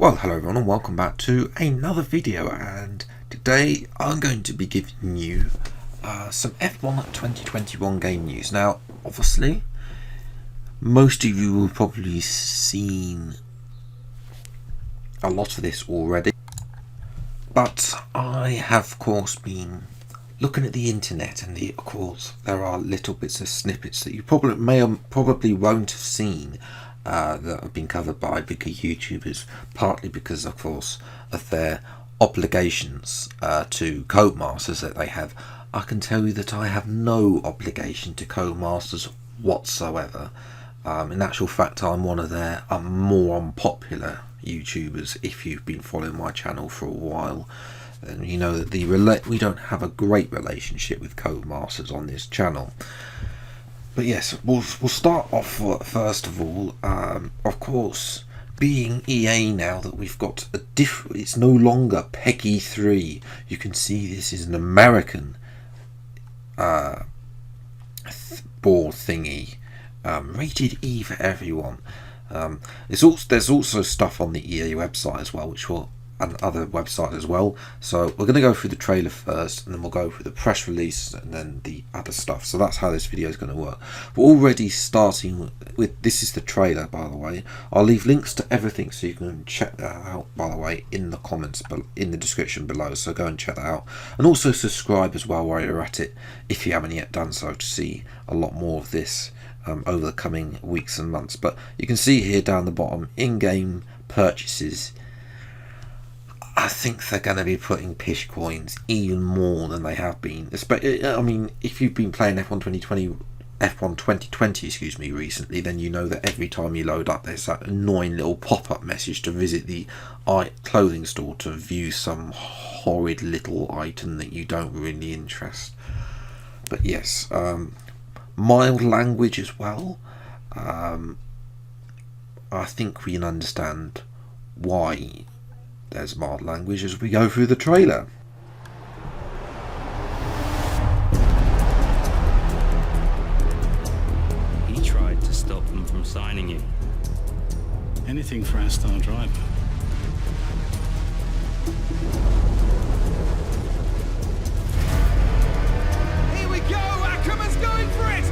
Well, hello everyone and welcome back to another video, and today I'm going to be giving you some F1 2021 game news. Now obviously most of you will probably seen a lot of this already, but I have of course been looking at the internet, and of course there are little bits of snippets that you probably won't have seen that have been covered by bigger YouTubers, partly because of course of their obligations to Codemasters that they have. I can tell you that I have no obligation to Codemasters whatsoever. In actual fact, I'm one of their more unpopular YouTubers. If you've been following my channel for a while, and you know that we don't have a great relationship with Codemasters on this channel. But yes, we'll start off first of all. Of course, being EA now that we've got a different, it's no longer PEGI 3. You can see this is an American board thingy, rated E for everyone. There's also stuff on the EA website as well, and other websites as well. So we're going to go through the trailer first, and then we'll go through the press release and then the other stuff. So that's how this video is going to work. We're already starting with, this is the trailer, by the way. I'll leave links to everything so you can check that out, by the way, in the comments, in the description below. So go and check that out, and also subscribe as well while you're at it if you haven't yet done so, to see a lot more of this over the coming weeks and months. But you can see here down the bottom, in-game purchases. I think they're going to be putting pish coins even more than they have been. I mean, if you've been playing F1 2020 recently, then you know that every time you load up, there's that annoying little pop-up message to visit the clothing store to view some horrid little item that you don't really interest. But yes, mild language as well. I think we can understand why there's mild language as we go through the trailer. He tried to stop them from signing you. Anything for our star driver. Here we go! AKKERMAN's going for it!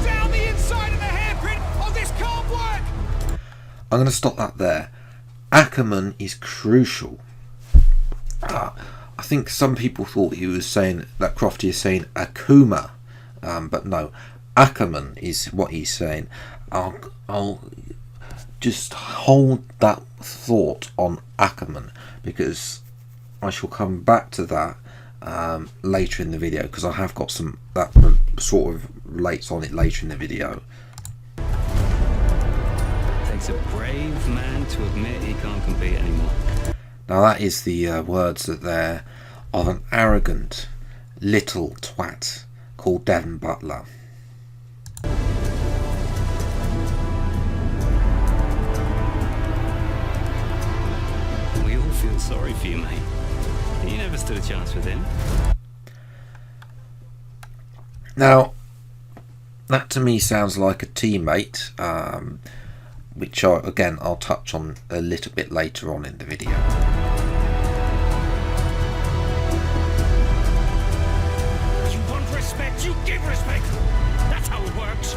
Down the inside of the hairpin! Oh, this can't work! I'm going to stop that there. AKKERMAN is crucial. I think some people thought he was saying that Crofty is saying Akuma, but no, AKKERMAN is what he's saying. I'll just hold that thought on AKKERMAN, because I shall come back to that later in the video, because I have got some that sort of relates on it later in the video. Takes a brave man to admit he can't compete anymore. Now that is the words that they're of an arrogant little twat called DEVON BUTLER. We all feel sorry for you, mate. You never stood a chance with him. Now that to me sounds like a teammate, which again I'll touch on a little bit later on in the video. You want respect, you give respect! That's how it works!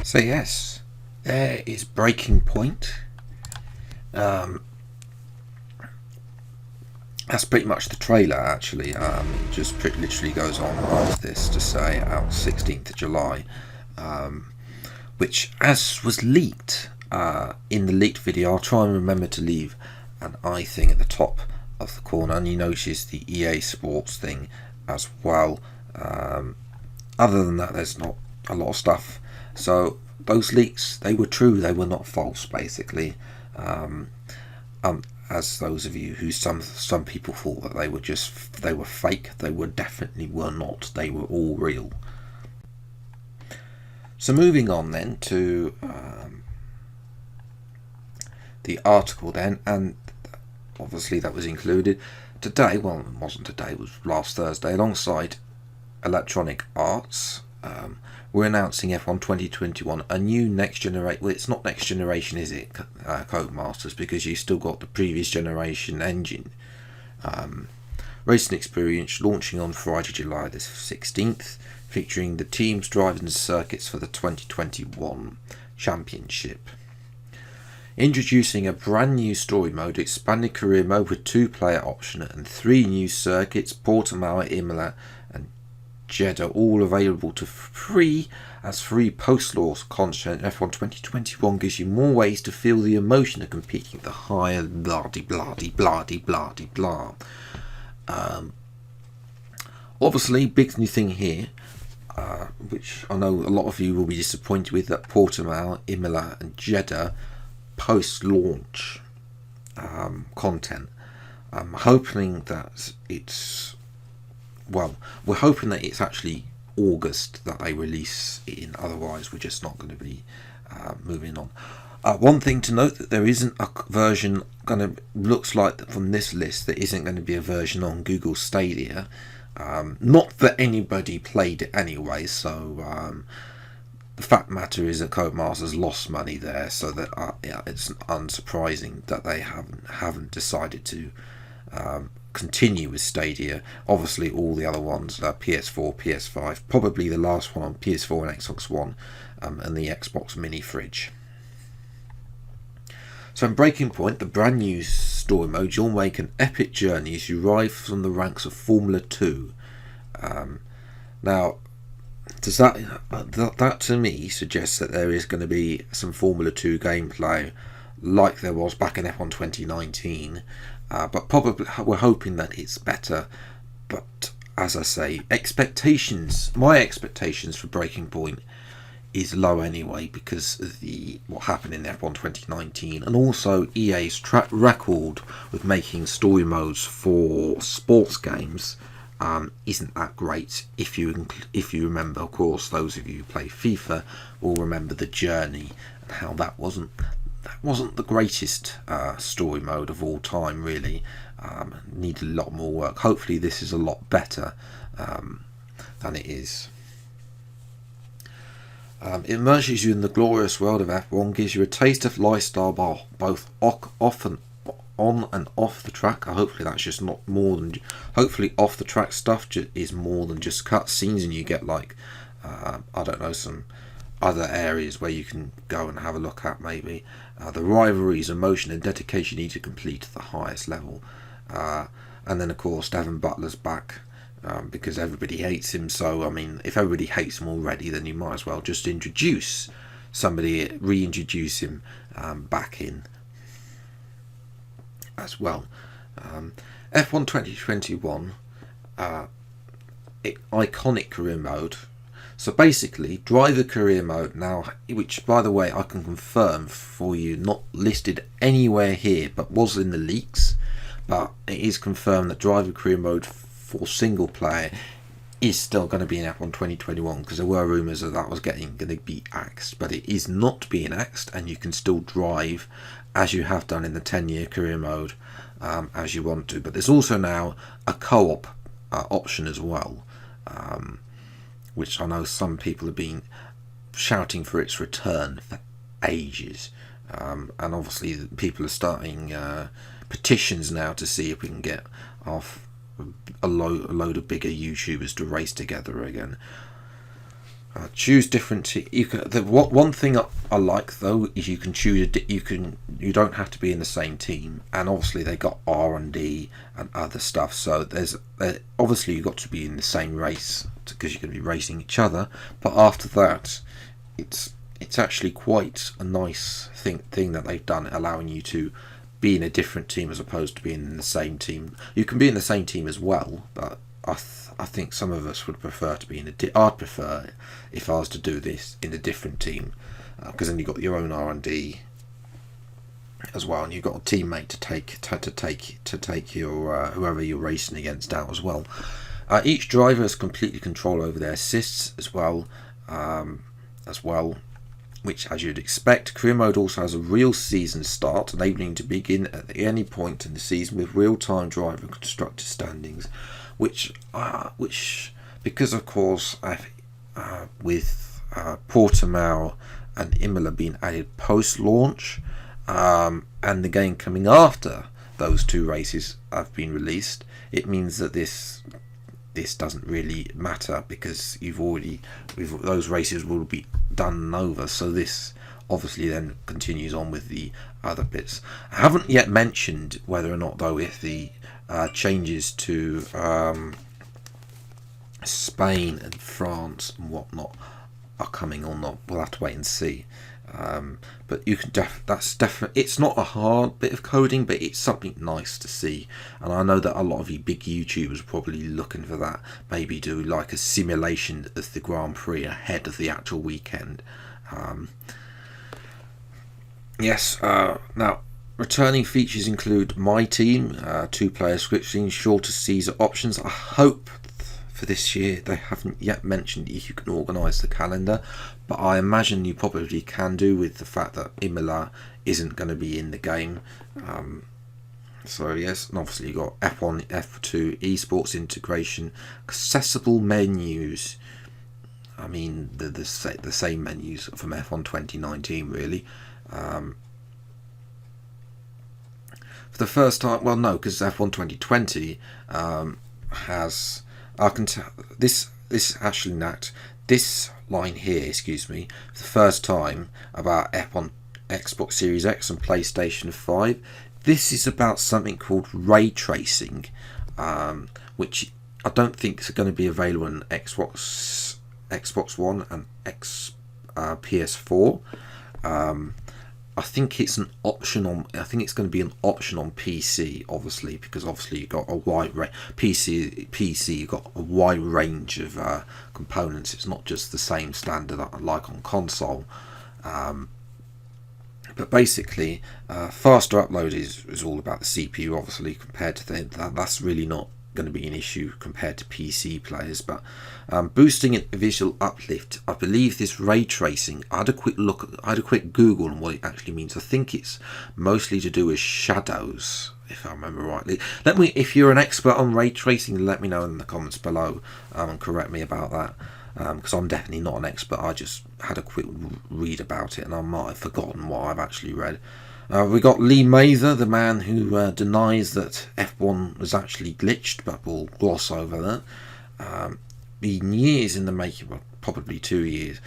So yes, there is Breaking Point. That's pretty much the trailer actually. It just literally goes on after this to say out 16th of July, which, as was leaked in the leaked video, I'll try and remember to leave an I thing at the top of the corner, and you notice the EA Sports thing as well. Other than that, there's not a lot of stuff. So those leaks, they were true, they were not false, basically. As those of you who some people thought that they were fake, they definitely were not. They were all real. So moving on then to the article then, and obviously that was included. Today, well, it wasn't today, it was last Thursday, alongside Electronic Arts, we're announcing F1 2021, a new next generation. Well, it's not next generation, is it, Codemasters, because you still got the previous generation engine. Racing experience launching on Friday, July the 16th, featuring the teams, drivers and circuits for the 2021 championship. Introducing a brand new story mode, expanded career mode with 2-player option, and 3 new circuits, Portimao, Imola and Jeddah, all available to free as free post-launch content. F1 2021 gives you more ways to feel the emotion of competing at the higher blah-de-blah-de-blah-de-blah-de-blah. Obviously, big new thing here, which I know a lot of you will be disappointed with, that Portimao, Imola and Jeddah post-launch content. I'm hoping that it's, well, we're hoping that it's actually August that they release it in, otherwise we're just not going to be moving on. One thing to note, that there isn't a version going to, looks like from this list, there isn't going to be a version on Google Stadia. Not that anybody played it anyway, so the fact matter is that Codemasters lost money there, so that yeah, it's unsurprising that they haven't decided to continue with Stadia. Obviously all the other ones, PS4, PS5, probably the last one on PS4 and Xbox One, and the Xbox Mini fridge. So in Breaking Point, the brand new story mode, you'll make an epic journey as you rise from the ranks of Formula 2. Now, does that to me suggests that there is going to be some Formula 2 gameplay like there was back in F1 2019, but probably we're hoping that it's better. But as I say, my expectations for Breaking Point is low anyway, because of what happened in F1 2019, and also EA's track record with making story modes for sports games isn't that great. If you remember, of course, those of you who play FIFA will remember the journey and how that wasn't the greatest story mode of all time, really. Needed a lot more work. Hopefully this is a lot better than it is. It immerses you in the glorious world of F1, gives you a taste of lifestyle both on and off the track. Hopefully that's just not more than, hopefully off the track stuff is more than just cut scenes, and you get like I don't know, some other areas where you can go and have a look at, maybe the rivalries, emotion and dedication need to complete at the highest level, and then of course Devon Butler's back. Because everybody hates him, so I mean, if everybody hates him already, then you might as well just reintroduce him back in as well. F1 2021 iconic career mode. So basically, driver career mode now, which by the way I can confirm for you, not listed anywhere here, but was in the leaks. But it is confirmed that driver career mode for single player is still going to be in F1 2021, because there were rumours that was going to be axed, but it is not being axed, and you can still drive as you have done in the 10-year career mode as you want to. But there's also now a co-op option as well, which I know some people have been shouting for its return for ages, and obviously people are starting petitions now to see if we can get off a load of bigger YouTubers to race together again. Choose different. One thing I like though is you can choose. You don't have to be in the same team, and obviously they got R&D and other stuff. So there's obviously you've got to be in the same race because you're going to be racing each other. But after that, it's actually quite a nice thing that they've done, allowing you to be in a different team as opposed to being in the same team. You can be in the same team as well, but I think some of us would prefer to be in I'd prefer, if I was to do this, in a different team, because then you've got your own R&D as well, and you've got a teammate to take your whoever you're racing against out as well. Each driver has completely control over their assists as well. which, as you'd expect, Career Mode also has a real season start, enabling you to begin at any point in the season with real-time driver and constructor standings, which because of course with Portimao and Imola being added post-launch, and the game coming after those two races have been released, it means that this doesn't really matter, because those races will be done and over. So this obviously then continues on with the other bits. I haven't yet mentioned whether or not, though, if the changes to Spain and France and whatnot are coming or not. We'll have to wait and see. But you can that's definitely, it's not a hard bit of coding, but it's something nice to see. And I know that a lot of you big YouTubers are probably looking for that. Maybe do like a simulation of the Grand Prix ahead of the actual weekend. Yes. Now, returning features include My Team, 2-player scripting, shorter Caesar options. I hope for this year they haven't yet mentioned if you can organise the calendar, but I imagine you probably can do, with the fact that Imola isn't going to be in the game. So yes, and obviously you've got F1, F2, esports integration, accessible menus. I mean the same menus from F1 2019 really. For the first time, well no, because F1 2020 has, I can tell this actually not this line here, excuse me, for the first time about F1 Xbox Series X and PlayStation 5. This is about something called ray tracing, which I don't think is going to be available in Xbox One and PS4. I think it's an option on. I think it's going to be an option on PC, obviously, because obviously you've got a wide PC. You've got a wide range of components. It's not just the same standard like on console. But basically, faster upload is all about the CPU, obviously, compared to that's really not going to be an issue compared to PC players. But boosting and visual uplift, I believe this ray tracing, I had a quick Google on what it actually means. I think it's mostly to do with shadows, if I remember rightly. If you're an expert on ray tracing, let me know in the comments below and correct me about that, because I'm definitely not an expert. I just had a quick read about it and I might have forgotten what I've actually read. We got Lee Mather, the man who denies that F1 was actually glitched, but we'll gloss over that. Been years in the making, well, probably 2 years.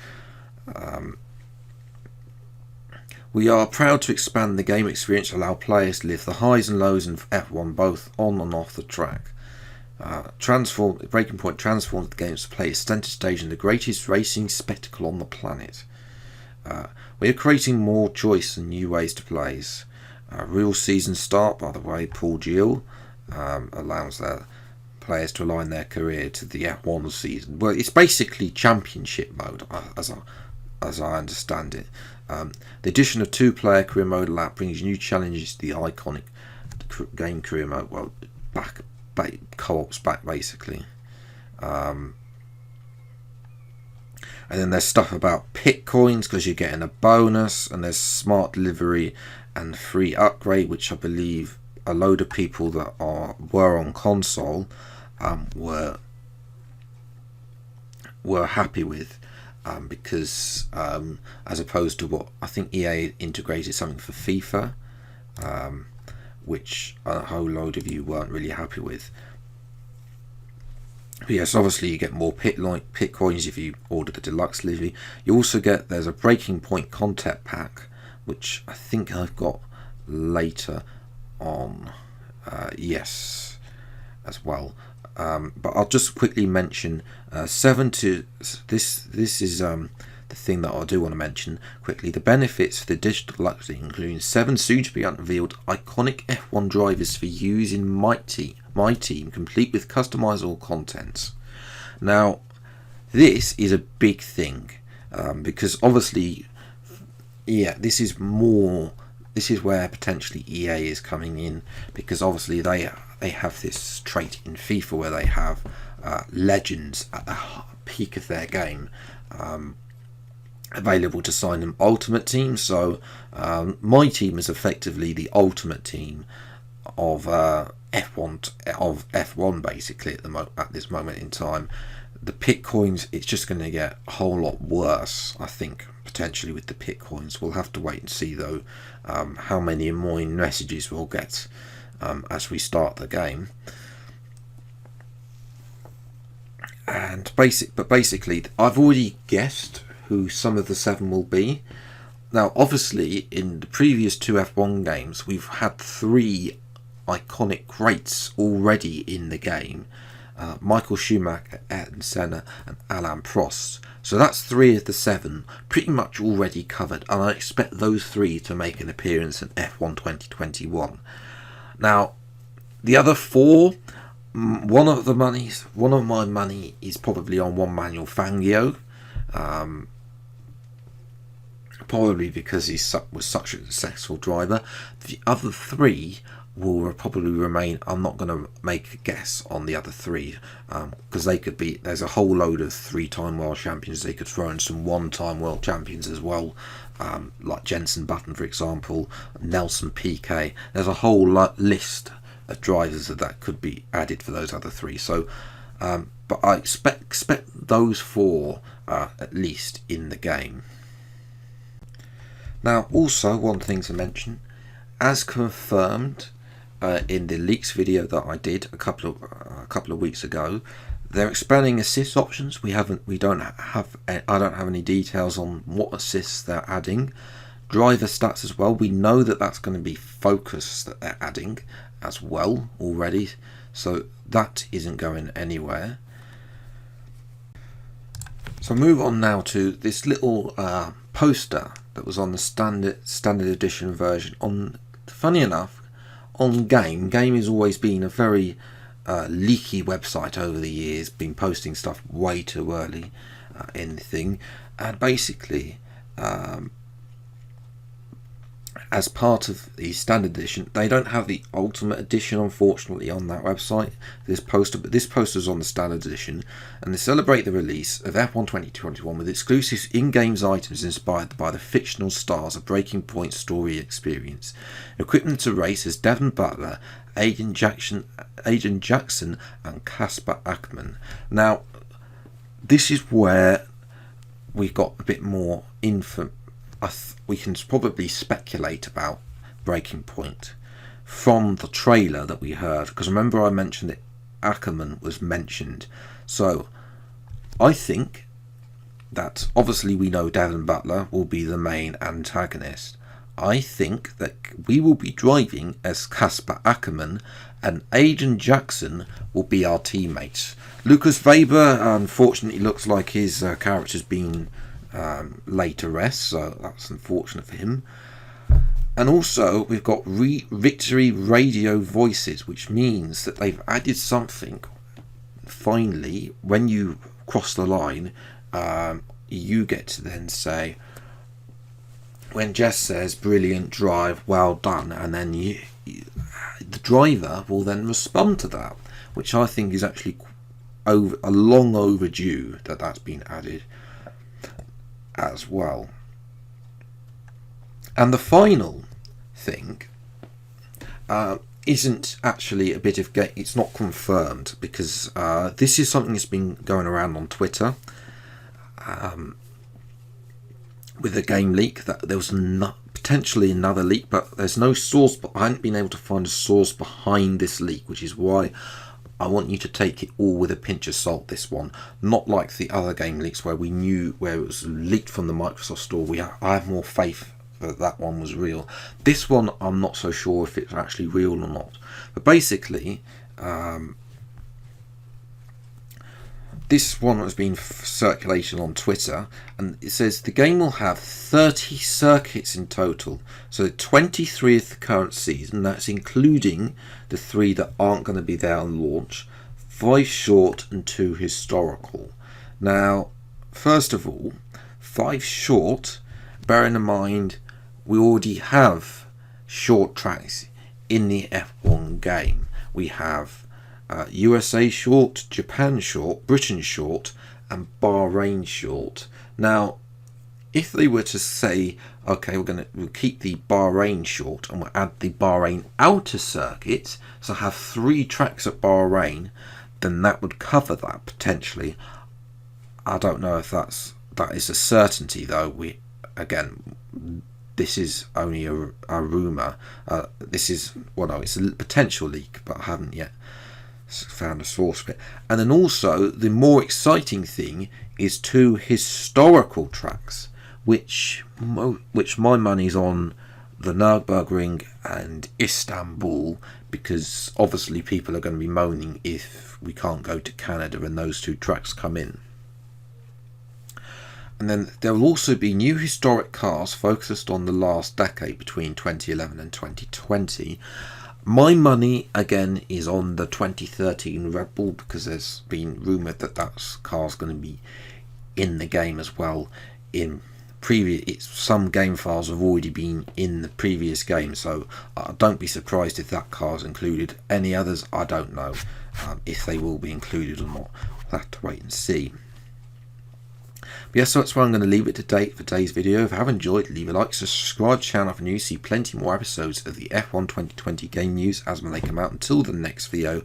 We are proud to expand the game experience, allow players to live the highs and lows in F1, both on and off the track. Breaking Point transforms the game to play its center stage in the greatest racing spectacle on the planet. We are creating more choice and new ways to play. Real season start, by the way, Paul Gill allows their players to align their career to the F1 season. Well, it's basically championship mode, as I understand it. The addition of 2-player career mode lap brings new challenges to the iconic game career mode. Well, co-ops back basically. And then there's stuff about pit coins, because you're getting a bonus, and there's smart delivery and free upgrade, which I believe a load of people that were on console were happy with, because as opposed to what I think EA integrated something for FIFA, which a whole load of you weren't really happy with. But yes, obviously you get more pit coins if you order the deluxe livery. You also there's a Breaking Point content pack, which I think I've got later on, yes, as well. But I'll just quickly mention this is the thing that I do want to mention quickly. The benefits for the digital deluxe, including 7 soon to be unveiled iconic F1 drivers for use in My Team, complete with customizable content. Now, this is a big thing, because obviously, yeah, this is where potentially EA is coming in, because obviously they have this trait in FIFA where they have legends at the peak of their game. available to sign an ultimate team. So my team is effectively the ultimate team of F1 basically at this moment in time. The pit coins, it's just going to get a whole lot worse, I think, potentially with the pit coins. We'll have to wait and see though how many annoying messages we'll get as we start the game. And basically I've already guessed who some of the 7 will be. Now obviously in the previous 2 F1 games we've had 3 iconic greats already in the game. Michael Schumacher, Ayrton Senna and Alain Prost. So that's 3 of the 7 pretty much already covered, and I expect those 3 to make an appearance in F1 2021. Now the other 4, one of my money is probably on one Manuel Fangio, probably because he was such a successful driver. The other 3 will probably remain. I'm not going to make a guess on the other 3 because they could be. There's a whole load of 3-time world champions. They could throw in some 1-time world champions as well, like Jenson Button, for example, Nelson Piquet. There's a whole list of drivers that could be added for those other 3. So, but I expect those 4 at least in the game. Now, also one thing to mention, as confirmed in the leaks video that I did a couple of weeks ago, they're expanding assist options. I don't have any details on what assists they're adding. Driver stats as well. We know that that's going to be focus that they're adding as well already, so that isn't going anywhere. So move on now to this little poster that was on the standard edition version. Funny enough, on Game has always been a very leaky website over the years, been posting stuff way too early in the thing, and basically as part of the standard edition, they don't have the ultimate edition unfortunately on that website, this poster, but this poster is on the standard edition, and they celebrate the release of F1 2021 with exclusive in-games items inspired by the fictional stars of Breaking Point's story experience. Equipment to race as Devon Butler, Aiden Jackson and Casper AKKERMAN. Now this is where we got a bit more info. We can probably speculate about Breaking Point from the trailer that we heard, because remember I mentioned that AKKERMAN was mentioned. So I think that obviously we know Devon Butler will be the main antagonist. I think that we will be driving as Casper AKKERMAN and Aiden Jackson will be our teammates. Lucas Weber unfortunately looks like his character's been laid to rest, so that's unfortunate for him. And also we've got Victory Radio Voices, which means that they've added something. Finally, when you cross the line, you get to then say, when Jess says brilliant drive, well done, and then the driver will then respond to that, which I think is actually long overdue that that's been added as well. And the final thing isn't actually a bit of it's not confirmed, because this is something that's been going around on Twitter with a game leak, that there was potentially another leak, but there's no source. But I haven't been able to find a source behind this leak, which is why I want you to take it all with a pinch of salt, this one. Not like the other game leaks where we knew where it was leaked from the Microsoft Store. I have more faith that that one was real. This one, I'm not so sure if it's actually real or not. But basically, this one has been circulated on Twitter, and it says the game will have 30 circuits in total. So 23 of the current season, that's including the 3 that aren't going to be there on launch, 5 short and 2 historical. Now, first of all, 5 short, bearing in mind we already have short tracks in the F1 game. We have USA short, Japan short, Britain short and Bahrain short. Now if they were to say, okay, we'll keep the Bahrain short and we'll add the Bahrain outer circuit, so have 3 tracks at Bahrain, then that would cover that potentially. I don't know if that is a certainty though. This is only a rumour. It's a potential leak, but I haven't yet found a source of it. And then also, the more exciting thing is 2 historical tracks, which my money's on the Nürburgring and Istanbul, because obviously people are going to be moaning if we can't go to Canada and those 2 tracks come in. And then there will also be new historic cars focused on the last decade between 2011 and 2020. My money again is on the 2013 Red Bull, because there's been rumoured that car's going to be in the game as well. Some game files have already been in the previous game, so don't be surprised if that car's included. Any others, I don't know if they will be included or not. We'll have to wait and see. But yeah, so that's where I'm going to leave it for today's video. If you have enjoyed, leave a like, subscribe to the channel for news, see plenty more episodes of the F1 2020 game news as when they come out. Until the next video,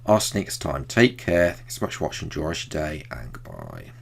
I'll see you next time. Take care, thanks so much for watching, enjoy your day, and goodbye.